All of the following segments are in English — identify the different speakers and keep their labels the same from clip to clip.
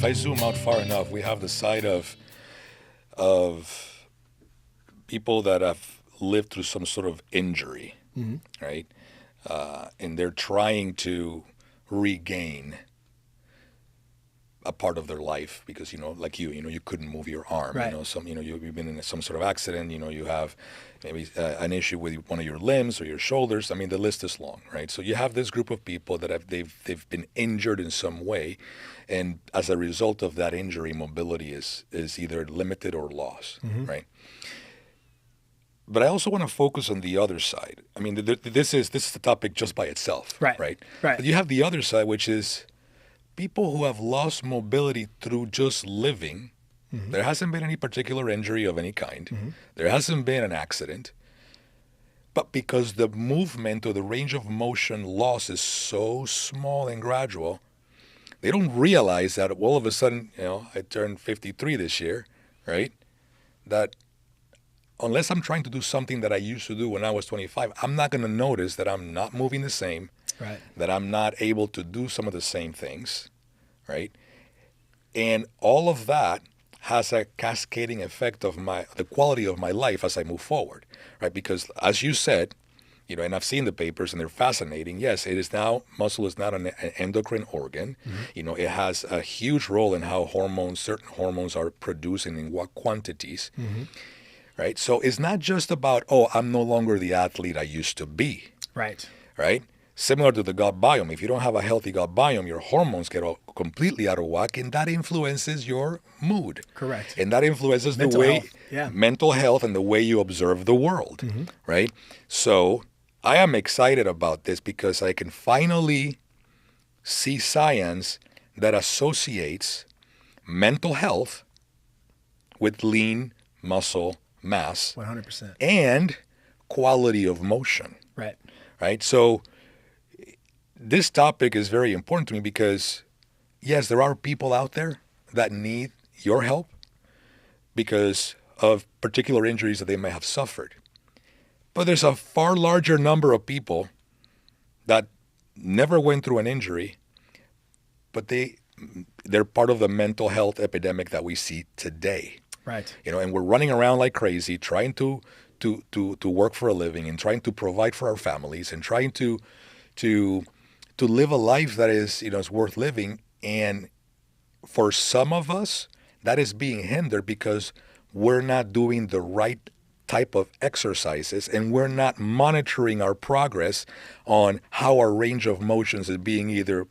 Speaker 1: I zoom out far enough, we have the side of people that have lived through some sort of injury, right? And they're trying to regain a part of their life because, like you couldn't move your arm,
Speaker 2: Right.
Speaker 1: you've been in some sort of accident, you have maybe an issue with one of your limbs or your shoulders. I mean, the list is long, right? So you have this group of people that they've been injured in some way, and as a result of that injury, mobility is either limited or lost, right? But I also want to focus on the other side. I mean, this is the topic just by itself,
Speaker 2: Right.
Speaker 1: right?
Speaker 2: Right.
Speaker 1: But you have the other side, which is people who have lost mobility through just living. There hasn't been any particular injury of any kind. There hasn't been an accident. But because the movement or the range of motion loss is so small and gradual, they don't realize that all of a sudden, I turned 53 this year, right? That unless I'm trying to do something that I used to do when I was 25, I'm not going to notice that I'm not moving the same,
Speaker 2: Right.
Speaker 1: that I'm not able to do some of the same things, right? And all of that has a cascading effect of the quality of my life as I move forward, right? Because as you said, and I've seen the papers and they're fascinating. Yes, muscle is not an endocrine organ. It has a huge role in how certain hormones are produced and in what quantities, right? So it's not just about, I'm no longer the athlete I used to be,
Speaker 2: Right.
Speaker 1: right? Similar to the gut biome. If you don't have a healthy gut biome, your hormones get completely out of whack, and that influences your mood.
Speaker 2: Correct.
Speaker 1: And that influences
Speaker 2: Mental health. Yeah.
Speaker 1: mental health and the way you observe the world, right? So I am excited about this because I can finally see science that associates mental health with lean muscle mass
Speaker 2: 100%.
Speaker 1: and quality of motion,
Speaker 2: Right.
Speaker 1: right? So this topic is very important to me because, yes, there are people out there that need your help because of particular injuries that they may have suffered. But there's a far larger number of people that never went through an injury, but they're part of the mental health epidemic that we see today.
Speaker 2: Right.
Speaker 1: And we're running around like crazy, trying to work for a living and trying to provide for our families and trying to live a life that is worth living. And for some of us, that is being hindered because we're not doing the right type of exercises and we're not monitoring our progress on how our range of motions is being either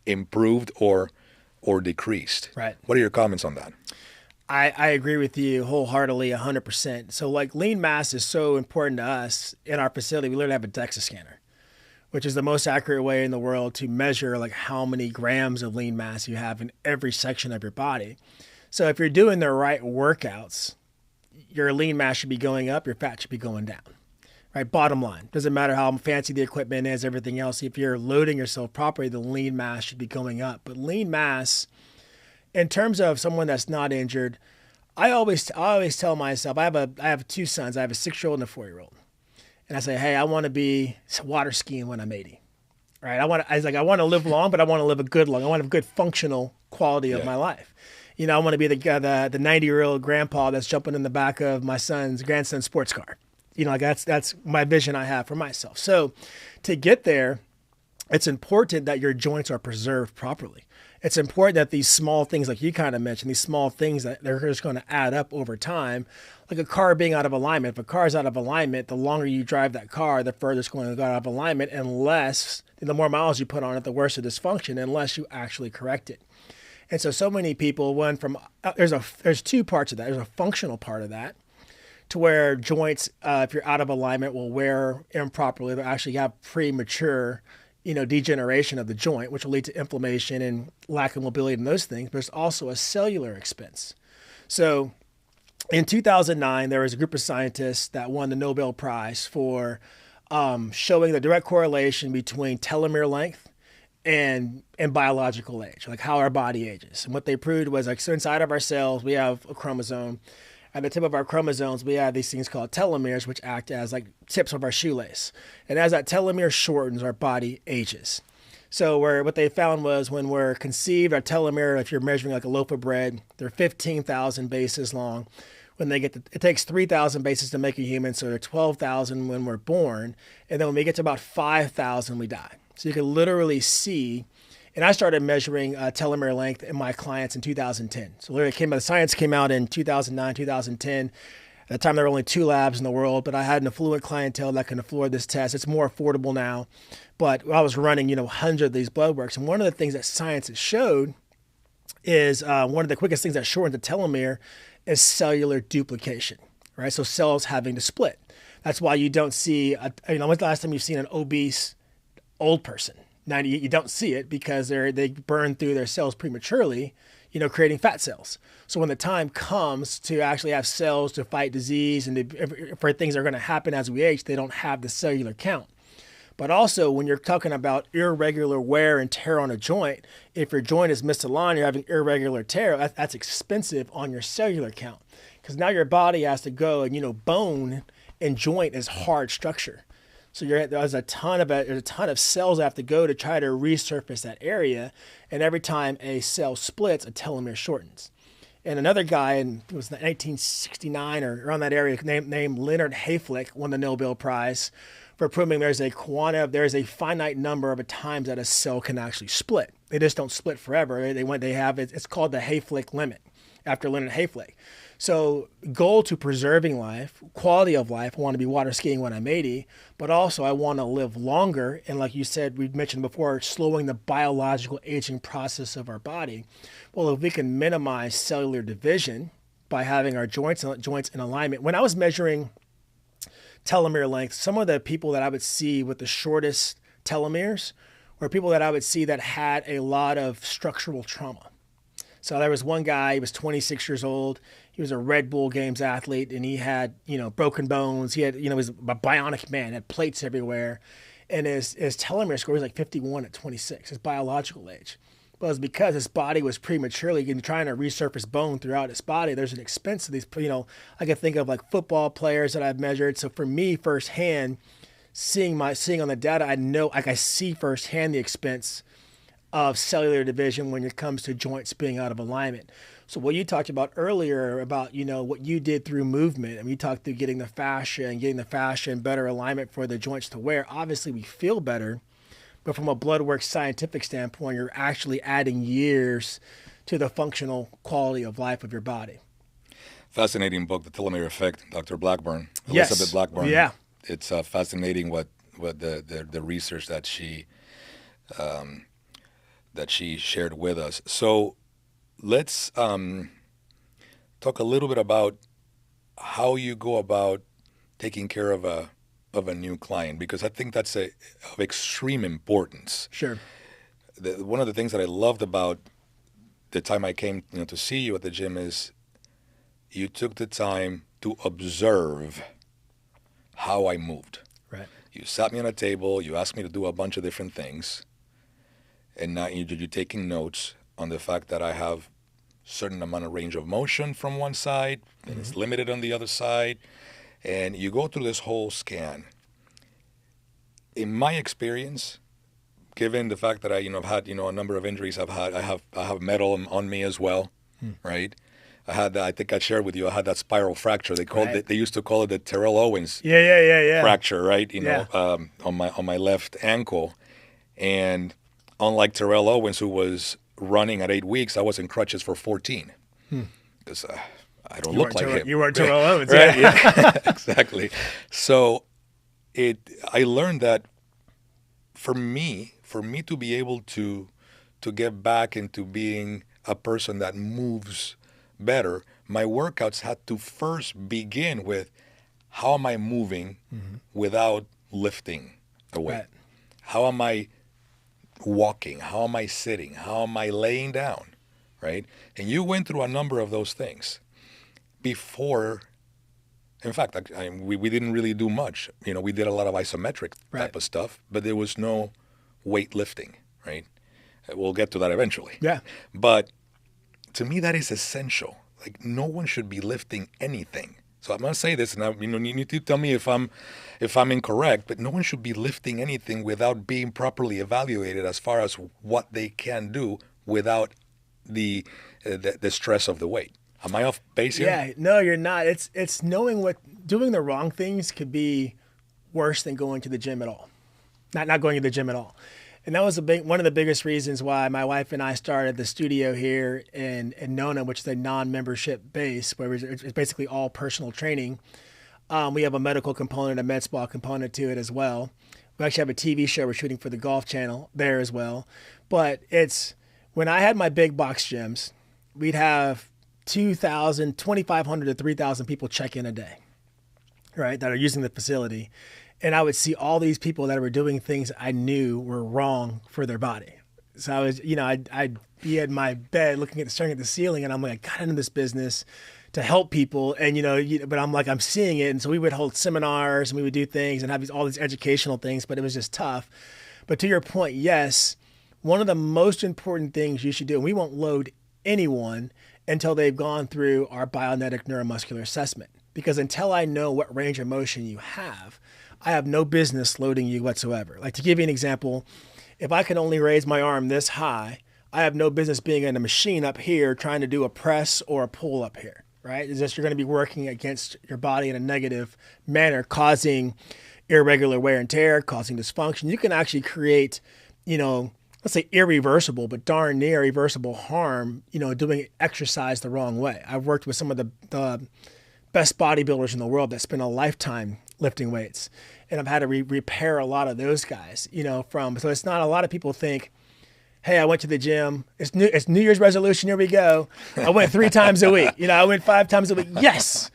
Speaker 1: improved or decreased.
Speaker 2: Right.
Speaker 1: What are your comments on that?
Speaker 2: I agree with you wholeheartedly, 100%. So like lean mass is so important to us. In our facility, we literally have a DEXA scanner, which is the most accurate way in the world to measure like how many grams of lean mass you have in every section of your body. So if you're doing the right workouts, your lean mass should be going up, your fat should be going down. Right? Bottom line. Doesn't matter how fancy the equipment is, everything else. If you're loading yourself properly, the lean mass should be going up. But lean mass, in terms of someone that's not injured, I always tell myself, I have two sons. I have a 6-year-old and a 4-year-old. And I say, hey, I want to be water skiing when I'm 80. Right? I want to live long, but I want to live a good long. I want to have a good functional quality of my life. I want to be the 90-year-old grandpa that's jumping in the back of my grandson's sports car. That's my vision I have for myself. So to get there, it's important that your joints are preserved properly. It's important that these small things, like you kind of mentioned, these small things that they're just going to add up over time, like a car being out of alignment. If a car is out of alignment, the longer you drive that car, the further it's going to go out of alignment, unless the more miles you put on it, the worse the dysfunction, unless you actually correct it. And so many people there's two parts of that. There's a functional part of that, to where joints, if you're out of alignment, will wear improperly. They'll actually have premature degeneration of the joint, which will lead to inflammation and lack of mobility and those things. But there's also a cellular expense. So in 2009, there was a group of scientists that won the Nobel Prize for showing the direct correlation between telomere length and biological age, like how our body ages. And what they proved was, so inside of our cells, we have a chromosome. At the tip of our chromosomes, we have these things called telomeres, which act as like tips of our shoelace. And as that telomere shortens, our body ages. So what they found was when we're conceived, our telomere, if you're measuring like a loaf of bread, they're 15,000 bases long. When they it takes 3,000 bases to make a human, so they're 12,000 when we're born, and then when we get to about 5,000, we die. So you can literally see, and I started measuring telomere length in my clients in 2010. So literally the science came out in 2009, 2010. At the time, there were only 2 labs in the world, but I had an affluent clientele that can afford this test. It's more affordable now, but I was running, hundreds of these blood works. And one of the things that science has showed is one of the quickest things that shortens the telomere is cellular duplication, right? So cells having to split. That's why you don't see, when's the last time you've seen an obese old person? Now you don't see it because they burn through their cells prematurely, creating fat cells. So when the time comes to actually have cells to fight disease and for things that are going to happen as we age, they don't have the cellular count. But also when you're talking about irregular wear and tear on a joint, if your joint is misaligned, you're having irregular tear, that's expensive on your cellular count. Because now your body has to go and, bone and joint is hard structure. So there's a ton of cells that have to go to try to resurface that area. And every time a cell splits, a telomere shortens. And another guy, it was 1969 or around that area, named Leonard Hayflick, won the Nobel Prize for proving there's a finite number of times that a cell can actually split. They just don't split forever. It's called the Hayflick limit after Leonard Hayflick. So goal to preserving life, quality of life, I want to be water skiing when I'm 80, but also I want to live longer. And like you said, we mentioned before, slowing the biological aging process of our body. Well, if we can minimize cellular division by having our joints in alignment. When I was measuring telomere length, some of the people that I would see with the shortest telomeres were people that I would see that had a lot of structural trauma. So there was one guy, he was 26 years old. He was a Red Bull Games athlete, and he had, broken bones. He had, he was a bionic man, had plates everywhere. And his telomere score was like 51 at 26, his biological age. But it was because his body was prematurely trying to resurface bone throughout his body. There's an expense to these, I can think of like football players that I've measured. So for me firsthand, seeing on the data, I see firsthand the expense of cellular division when it comes to joints being out of alignment. So what you talked about earlier about, what you did through movement, and we talked through getting the fascia and better alignment for the joints to wear. Obviously we feel better, but from a blood work scientific standpoint, you're actually adding years to the functional quality of life of your body.
Speaker 1: Fascinating book, The Telomere Effect, Dr. Blackburn,
Speaker 2: Yes.
Speaker 1: Elizabeth Blackburn.
Speaker 2: Yeah.
Speaker 1: It's fascinating what the research that she shared with us. So let's talk a little bit about how you go about taking care of a new client, because I think that's of extreme importance.
Speaker 2: Sure.
Speaker 1: One of the things that I loved about the time I came to see you at the gym is you took the time to observe how I moved.
Speaker 2: Right.
Speaker 1: You sat me on a table, you asked me to do a bunch of different things, and now you're taking notes on the fact that I have certain amount of range of motion from one side, and it's limited on the other side, and you go through this whole scan. In my experience, given the fact that I've had a number of injuries, I have metal on me as well, right? I had that, I think I shared with you, I had that spiral fracture. They used to call it the Terrell Owens fracture, right? On my left ankle, and unlike Terrell Owens, who was running at 8 weeks, I was in crutches for 14 because I don't look like him.
Speaker 2: You weren't Terrell Owens,
Speaker 1: right? Yeah. Exactly. So I learned that for me to be able to get back into being a person that moves better, my workouts had to first begin with how am I moving without lifting a weight?
Speaker 2: Right.
Speaker 1: How am I walking? How am I sitting? How am I laying down? Right? And you went through a number of those things before. In fact, we didn't really do much. We did a lot of isometric type of stuff, but there was no weightlifting, right? We'll get to that eventually.
Speaker 2: Yeah.
Speaker 1: But to me, that is essential. Like, no one should be lifting anything. So I'm gonna say this, and you need to tell me if I'm incorrect. But no one should be lifting anything without being properly evaluated as far as what they can do without the stress of the weight. Am I off base here?
Speaker 2: Yeah, no, you're not. It's knowing what doing the wrong things could be worse than going to the gym at all. Not going to the gym at all. And that was one of the biggest reasons why my wife and I started the studio here in Nona, which is a non-membership base, where it's basically all personal training. We have a medical component, a med spa component to it as well. We actually have a TV show we're shooting for the Golf Channel there as well. But it's when I had my big box gyms, we'd have 2,500 to 3,000 people check in a day, right, that are using the facility. And I would see all these people that were doing things I knew were wrong for their body. So I was, I'd be at my bed staring at the ceiling, and I'm like, I got into this business to help people. And, but I'm seeing it. And so we would hold seminars and we would do things and have all these educational things, but it was just tough. But to your point, yes, one of the most important things you should do, and we won't load anyone until they've gone through our bionetic neuromuscular assessment. Because until I know what range of motion you have, I have no business loading you whatsoever. Like, to give you an example, if I can only raise my arm this high, I have no business being in a machine up here trying to do a press or a pull up here, right? It's just you're going to be working against your body in a negative manner, causing irregular wear and tear, causing dysfunction. You can actually create, let's say irreversible, but darn near irreversible harm, doing exercise the wrong way. I've worked with some of the best bodybuilders in the world that spend a lifetime lifting weights. And I've had to repair a lot of those guys, so it's not, a lot of people think, hey, I went to the gym. It's New Year's resolution. Here we go. I went 3 times a week. I went 5 times a week. Yes.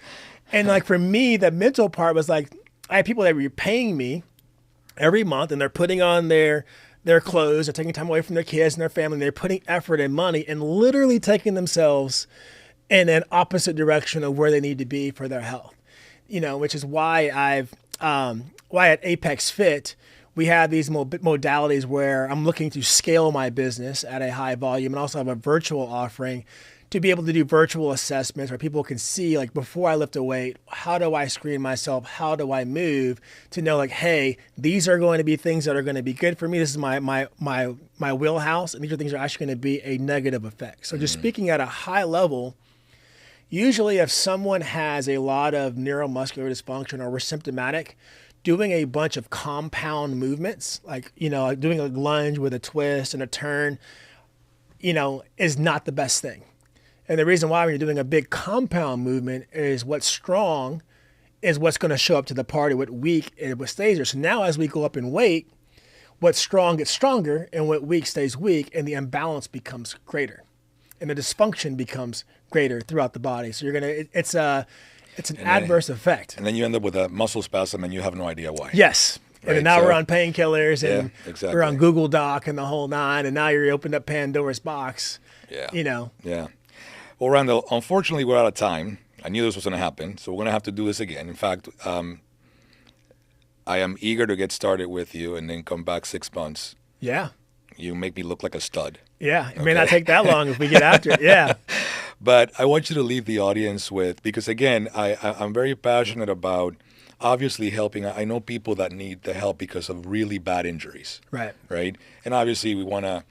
Speaker 2: And like for me, the mental part was like, I had people that were paying me every month and they're putting on their clothes, they're taking time away from their kids and their family. And they're putting effort and money and literally taking themselves in an opposite direction of where they need to be for their health. Which is why why at Apex Fit, we have these modalities where I'm looking to scale my business at a high volume and also have a virtual offering to be able to do virtual assessments where people can see, like, before I lift a weight, how do I screen myself? How do I move to know, like, hey, these are going to be things that are going to be good for me. This is my wheelhouse. And these are things that are actually going to be a negative effect. So just speaking at a high level, usually if someone has a lot of neuromuscular dysfunction or we're symptomatic, doing a bunch of compound movements, like doing a lunge with a twist and a turn, is not the best thing. And the reason why when you're doing a big compound movement is what's strong is what's going to show up to the party. What weak is what stays there. So now as we go up in weight, what's strong gets stronger and what weak stays weak, and the imbalance becomes greater. And the dysfunction becomes greater throughout the body. So it's an adverse effect.
Speaker 1: And then you end up with a muscle spasm and you have no idea why.
Speaker 2: Yes.
Speaker 1: Right?
Speaker 2: And now we're on painkillers and
Speaker 1: exactly.
Speaker 2: we're on Google Doc and the whole nine. And now you're opened up Pandora's box.
Speaker 1: Yeah.
Speaker 2: Yeah.
Speaker 1: Well, Randall, unfortunately, we're out of time. I knew this was going to happen. So we're going to have to do this again. In fact, I am eager to get started with you and then come back 6 months.
Speaker 2: Yeah.
Speaker 1: You make me look like a stud.
Speaker 2: Yeah. It may not take that long if we get after it. Yeah.
Speaker 1: But I want you to leave the audience with, because again, I'm very passionate about obviously helping. I know people that need the help because of really bad injuries.
Speaker 2: Right.
Speaker 1: Right. And obviously we want to,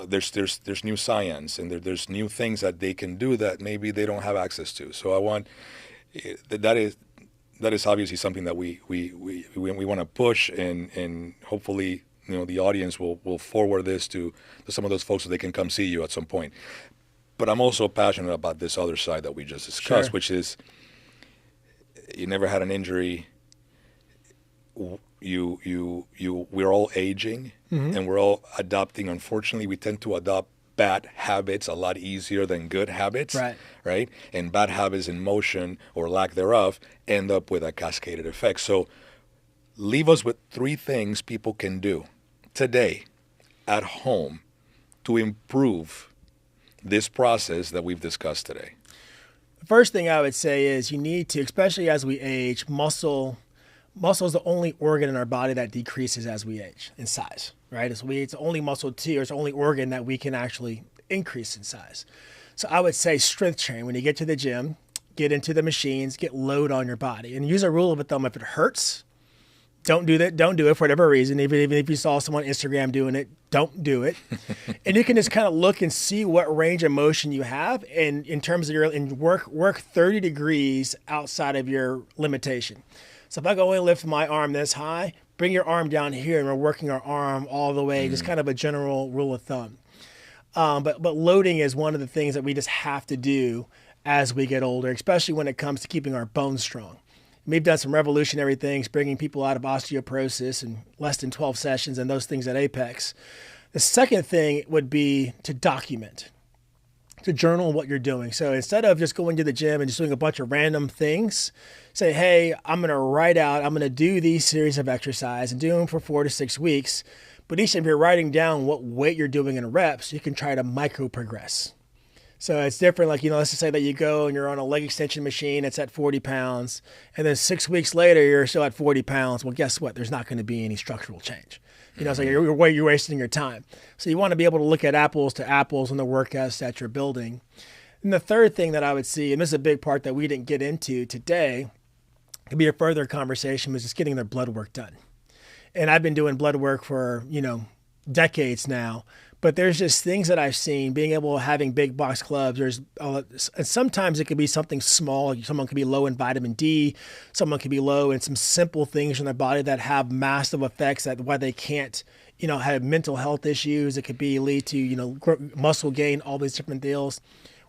Speaker 1: there's new science and there's new things that they can do that maybe they don't have access to. So I want, that is obviously something that we want to push and hopefully, the audience will forward this to some of those folks so they can come see you at some point. But I'm also passionate about this other side that we just discussed,
Speaker 2: Sure.
Speaker 1: which is you never had an injury. We're all aging and we're all adopting. Unfortunately, we tend to adopt bad habits a lot easier than good habits. Right? And bad habits in motion or lack thereof end up with a cascaded effect. So leave us with 3 things people can do today at home to improve this process that we've discussed today.
Speaker 2: The first thing I would say is you need to, especially as we age, muscle is the only organ in our body that decreases as we age in size, right? It's the only muscle too, or it's the only organ that we can actually increase in size. So I would say strength training. When you get to the gym, get into the machines, get load on your body, and use a rule of thumb. If it hurts, don't do that. Don't do it for whatever reason. Even if you saw someone on Instagram doing it, don't do it. And you can just kind of look and see what range of motion you have, and in terms of work 30 degrees outside of your limitation. So if I go and lift my arm this high, bring your arm down here, and we're working our arm all the way. Just kind of a general rule of thumb. But loading is one of the things that we just have to do as we get older, especially when it comes to keeping our bones strong. We've done some revolutionary things, bringing people out of osteoporosis in less than 12 sessions and those things at Apex. The second thing would be to document, to journal what you're doing. So instead of just going to the gym and just doing a bunch of random things, say, hey, I'm going to write out, I'm going to do these series of exercise and do them for 4 to 6 weeks. But each time you're writing down what weight you're doing in reps, you can try to micro progress. So it's different. Like, let's just say that you go and you're on a leg extension machine, it's at 40 pounds. And then 6 weeks later, you're still at 40 pounds. Well, guess what? There's not going to be any structural change. So you're wasting your time. So you want to be able to look at apples to apples on the workouts that you're building. And the third thing that I would see, and this is a big part that we didn't get into today, could be a further conversation, was just getting their blood work done. And I've been doing blood work for, decades now. But there's just things that I've seen, being able to having big box clubs. And sometimes it could be something small. Someone could be low in vitamin D. Someone could be low in some simple things in their body that have massive effects. That why they can't, have mental health issues. It could lead to, muscle gain, all these different deals.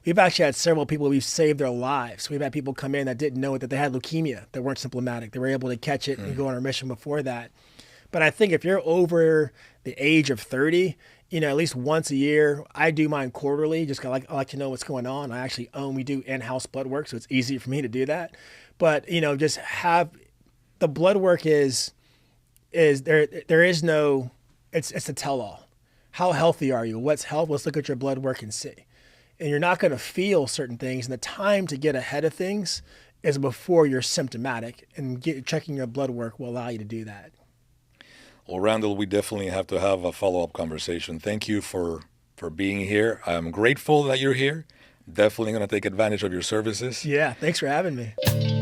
Speaker 2: We've actually had several people we've saved their lives. We've had people come in that didn't know that they had leukemia, that weren't symptomatic. They were able to catch it and go on a remission before that. But I think if you're over the age of 30, at least once a year, I do mine quarterly. Just I like to know what's going on. We do in-house blood work, so it's easy for me to do that. But, just have the blood work is there is no, it's a tell-all. How healthy are you? What's health? Let's look at your blood work and see. And you're not going to feel certain things. And the time to get ahead of things is before you're symptomatic, and checking your blood work will allow you to do that.
Speaker 1: Well, Randall, we definitely have to have a follow-up conversation. Thank you for being here. I'm grateful that you're here. Definitely going to take advantage of your services.
Speaker 2: Yeah, thanks for having me.